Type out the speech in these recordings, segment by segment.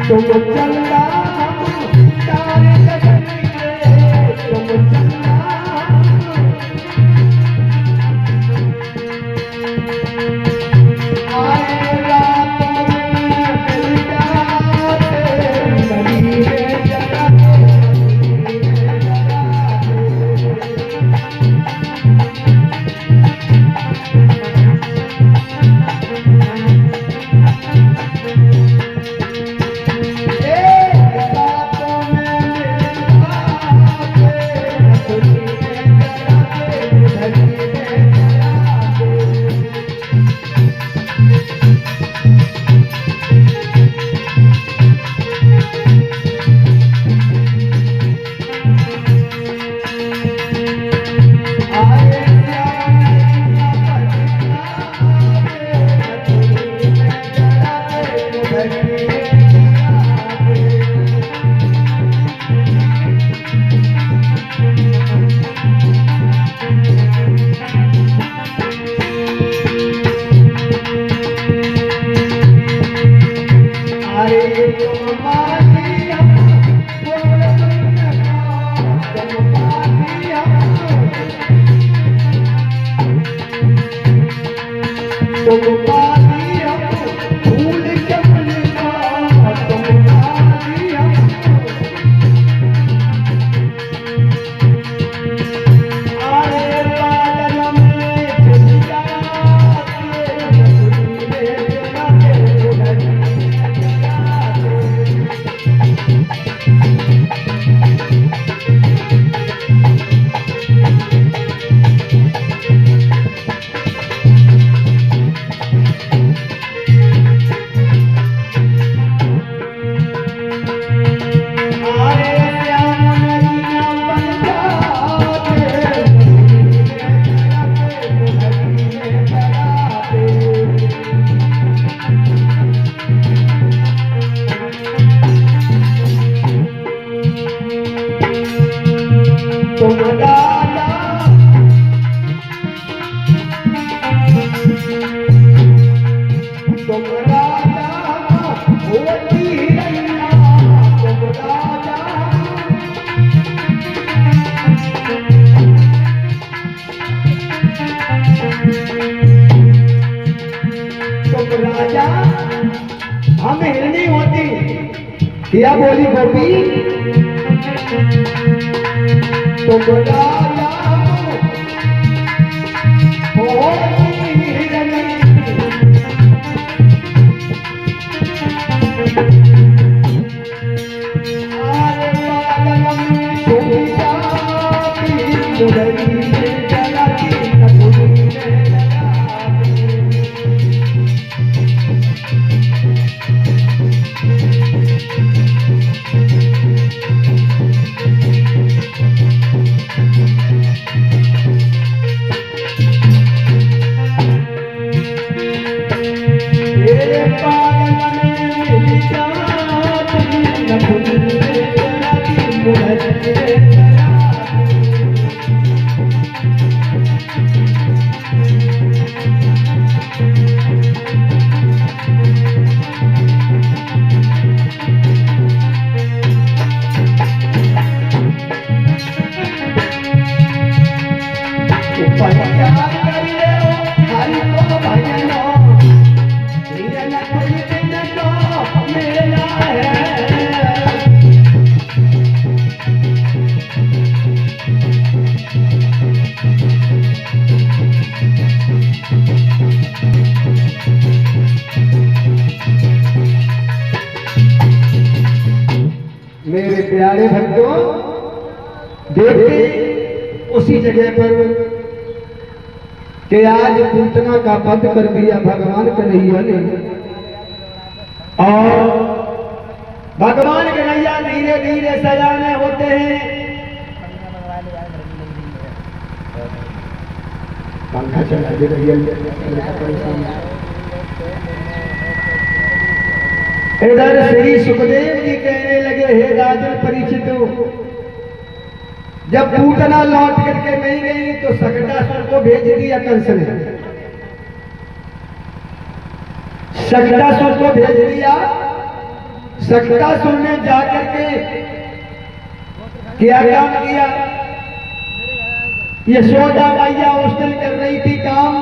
तुम चलना तारे कटके तुम चलना आए रातों में मिल जाते नदी में जगाते हमें हिलनी होती क्या बोली गोपी तो बोला मेरे प्यारे भक्तों देखते उसी जगह पर कि आज पूतना का वध कर दिया भगवान कन्हैया ने और भगवान कन्हैया धीरे धीरे सजाने होते हैं। पंखा चला दे रही है। इधर श्री सुखदेव जी कहने लगे हे राजन परीक्षित, जब पूतना लौट करके नहीं गई तो सकटासुर को भेज दिया कंस ने। सकटासुर को भेज दिया सक्तासुर ने जाकर के क्या काम किया? यशोदा मैया उस दिन कर रही थी काम।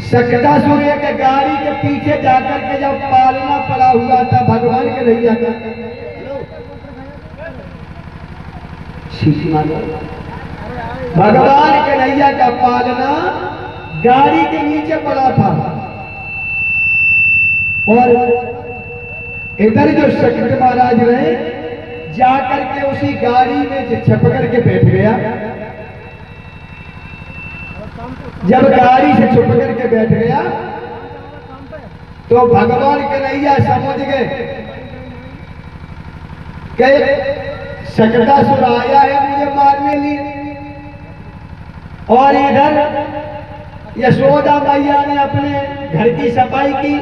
सक्तासुर एक गाड़ी के पीछे जाकर के जब पालना पड़ा हुआ था भगवान के नैया का, भगवान के नैया का पालना गाड़ी के नीचे पड़ा था। और इधर जो शंकर महाराज रहे जाकर के उसी गाड़ी में छप करके बैठ गया। जब गाड़ी से छुप करके बैठ गया तो भगवान के नैया समझ गए कि सक्तासुर आया है मुझे मारने लिए। और इधर यशोदा मैया ने अपने घर की सफाई की।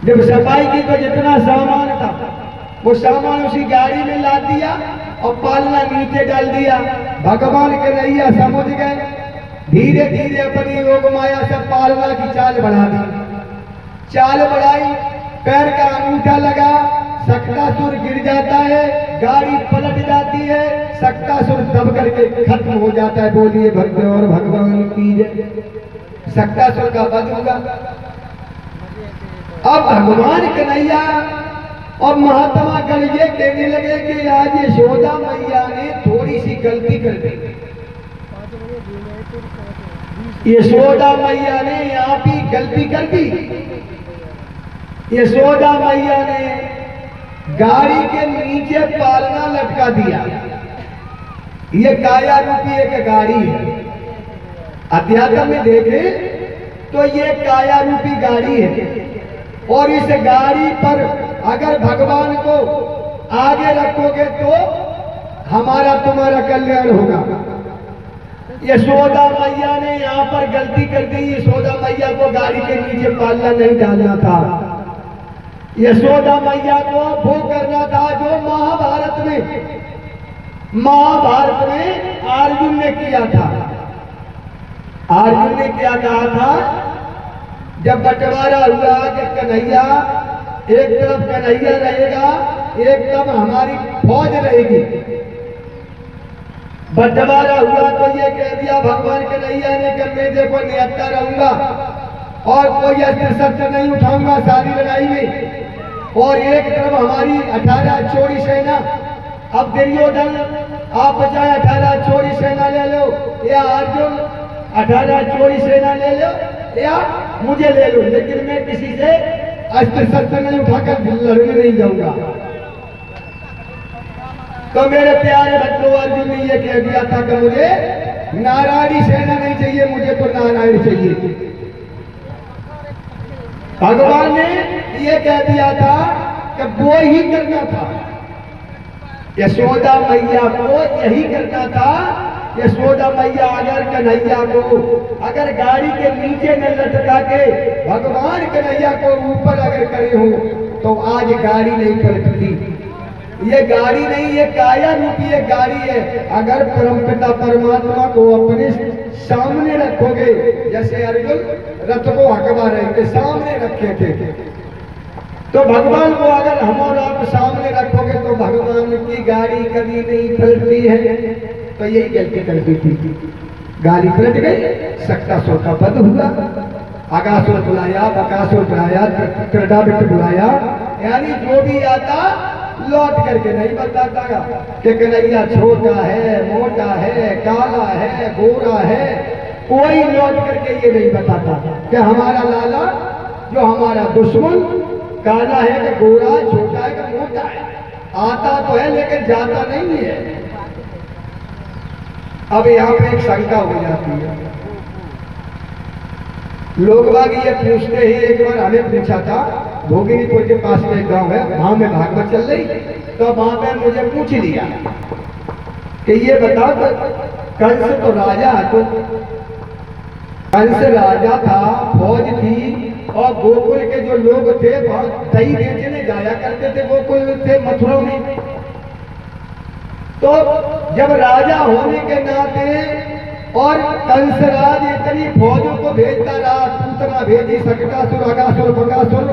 जब सफाई की तो जितना सामान था वो सामान उसी गाड़ी में ला दिया और पालना नीचे डाल दिया। भगवान के नैया समझ गए, धीरे धीरे अपनी योग माया से पालना की चाल बढ़ा दी। चाल बढ़ाई, पैर का अंगूठा लगा, सक्तासुर गिर जाता है, गाड़ी पलट जाती है, सक्तासुर दब करके खत्म हो जाता है। बोलिए भक्त और भगवान की जय। सक्तासुर का वध हुआ। अब भगवान कन्हैया और महात्मा गण ये कहने लगे कि आज यशोदा मैया ने थोड़ी सी गलती कर दी। यशोदा मैया ने यहाँ भी गलती कर दी। यशोदा मैया ने गाड़ी के नीचे पालना लटका दिया। ये काया रूपी एक गाड़ी है। अध्यात्म में देखें तो ये काया रूपी गाड़ी है। और इस गाड़ी पर अगर भगवान को आगे रखोगे तो हमारा तुम्हारा कल्याण होगा। यशोदा मैया ने यहाँ पर गलती कर दी। यशोदा मैया को गाड़ी के नीचे पालना नहीं डालना था। यशोदा मैया को वो करना था जो महाभारत में अर्जुन ने किया था। अर्जुन ने क्या कहा था? जब बंटवारा हुआ कि कन्हैया एक तरफ कन्हैया रहेगा, एक तरफ हमारी फौज रहेगी। बंटवारा हुआ तो ये कह दिया भगवान कन्हैया ने कि मैं देखो निहत्ता रहूंगा और कोई अस्त्र शस्त्र नहीं उठाऊंगा सारी लड़ाई में। और एक तरफ हमारी 18 चोरी सेना। अब दुर्योधन आप चाहे 18 चोरी सेना ले लो या अर्जुन 18 चोरी सेना ले लो या मुझे ले लो, लेकिन मैं किसी से अस्त्र शस्त्र नहीं उठाकर लड़ने नहीं जाऊंगा। तो मेरे प्यारे भक्तों अर्जुन ने यह कह दिया था कि मुझे नारायणी सेना नहीं चाहिए, मुझे तो नारायण चाहिए। भगवान ने यह कह दिया था कि वो ही करना था। यशोदा मैया को यही करना था। यशोदा मैया अगर कन्हैया को अगर गाड़ी के नीचे न लटका के भगवान कन्हैया को ऊपर अगर करे हो तो आज गाड़ी नहीं पलटती। ये गाड़ी नहीं, ये काया रूपी ये गाड़ी है। अगर परमपिता परमात्मा को अपने सामने रखोगे, जैसे अर्जुन रथ को हकवा रहे थे, सामने रखे थे, तो भगवान को अगर हम और आप सामने रखोगे तो भगवान की गाड़ी कभी नहीं पलटती है। तो यही गलती कर दी थी, गाड़ी पलट गई। सक्तासुर का वध हुआ। अगासुर बुलाया, बकासुर बुलाया, त्रिडाबिट बुलाया, यानी जो भी आता लौट करके नहीं बताता कि कन्हैया छोटा है, मोटा है, काला है, गोरा है। कोई लौट करके ये नहीं बताता कि हमारा लाला जो हमारा दुश्मन काला है कि गोरा, छोटा है कि मोटा है। आता तो है लेकिन जाता नहीं है। अब यहाँ पे एक शंका हो जाती है। लोग बाग ये पूछते ही, एक बार हमें पूछा था, भोगिनीपुर के पास में एक गांव है, वहां में भागवत चल रही, तो वहां पे मुझे पूछ लिया कि ये बताओ कंस तो राजा है, तो कंस राजा था, फौज थी, और गोकुल के जो लोग थे बहुत दही बेचने जाया करते थे गोकुल से मथुरा में। तो जब राजा होने के नाते और कंसराज इतनी फौजों को भेजता रहा, पूतना भेजी, सक्तासुर, अगासुर, बकासुर,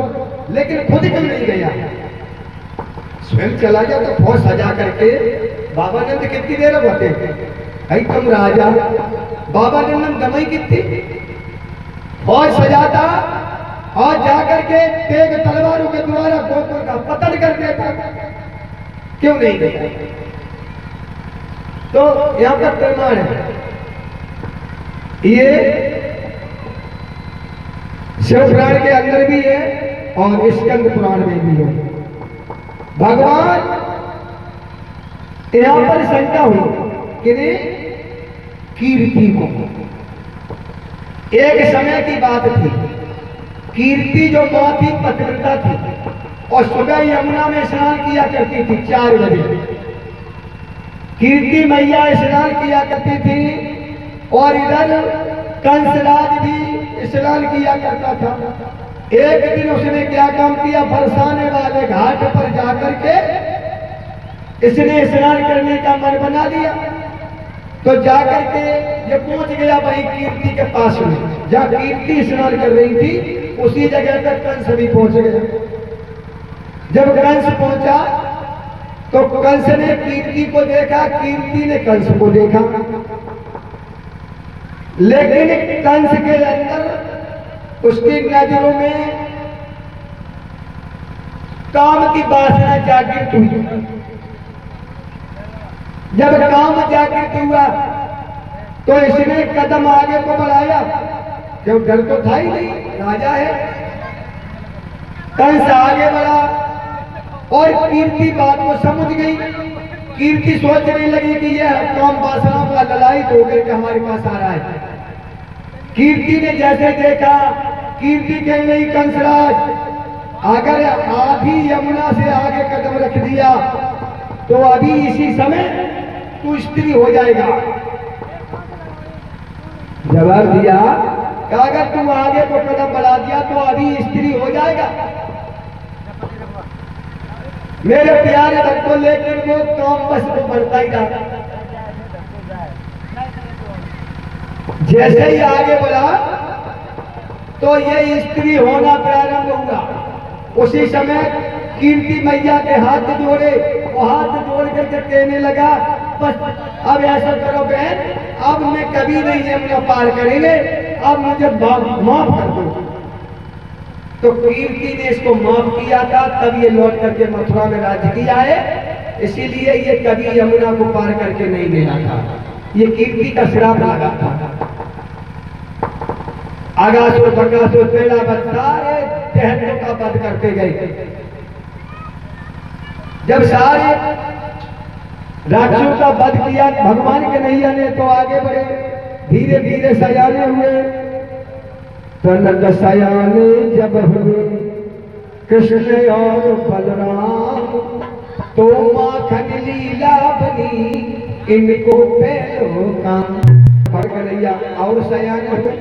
लेकिन खुद क्यों नहीं गया? स्वयं चला गया तो फौज सजा करके बाबा नंद कितनी देर होते भाई तुम राजा, बाबा नंद दमाई कितनी फौज सजाता और जाकर के तेग तलवारों के द्वारा गोकुल का पतन कर देता, क्यों नहीं गया? तो यहां पर प्रमाण है, ये शिव पुराण के अंदर भी है और स्कंद पुराण में भी है। भगवान यहां पर शंका हुई कि कीर्ति को, एक समय की बात थी, कीर्ति जो मां थी पतिव्रता थी और सुबह यमुना में स्नान किया करती थी 4 बजे। कीर्ति मैया स्नान किया करती थी और इधर कंसराज भी स्नान किया करता था। एक दिन उसने क्या काम किया, बरसाने वाले घाट पर जाकर के इसने स्नान करने का मन बना लिया। तो जाकर के ये पहुंच गया वही कीर्ति के पास में, जहां कीर्ति स्नान कर रही थी उसी जगह पर कंस भी पहुंच गया। जब कंस पहुंचा तो कंस ने कीर्ति को देखा, कीर्ति ने कंस को देखा, लेकिन कंस के अंदर उसकी नजरों में काम की वासना जागृत हुई। जब काम जागृत हुआ तो इसने कदम आगे को बढ़ाया, जब डर तो था ही नहीं, राजा है। कंस आगे बढ़ा और कीर्ति बात को समझ गई। कीर्ति सोचने लगी कि यह काम वासना का ललायित होकर के हमारे पास आ रहा है। कीर्ति ने जैसे देखा, कीर्ति कह रही कंसराज अगर आधी यमुना से आगे कदम रख दिया तो अभी इसी समय तू स्त्री हो जाएगा। जवाब दिया कि अगर तू आगे को कदम बढ़ा दिया तो अभी स्त्री हो जाएगा। मेरे प्यारे भक्तों, लेकिन वो काम बस वो बढ़ता ही रहा। जैसे ही आगे बढ़ा तो ये स्त्री होना प्रारंभ हुआ। उसी समय कीर्ति मैया के हाथ जोड़े, वो हाथ जोड़ करके कहने लगा, बस अब ऐसा करो बहन, अब मैं कभी नहीं यमुना पार करेंगे, अब मुझे माफ कर दो। तो कीर्ति ने इसको माफ किया था, तब ये लौट करके मथुरा में राज्य किया है। इसीलिए ये कभी यमुना को पार करके नहीं गया था। ये कीर्ति का श्राप लगा था। आगासुर बकासुर पेड़ा बद सारे दैत्यों का वध करते गए। जब सारे राक्षसों का वध किया भगवान कन्हैया ने तो आगे बढ़े, धीरे धीरे सयाने हुए। तनक सयाने जब हुए कृष्ण और बलराम, तो माखन लीला बनी इनको पहलो काम। कन्हैया और सयाने हुए।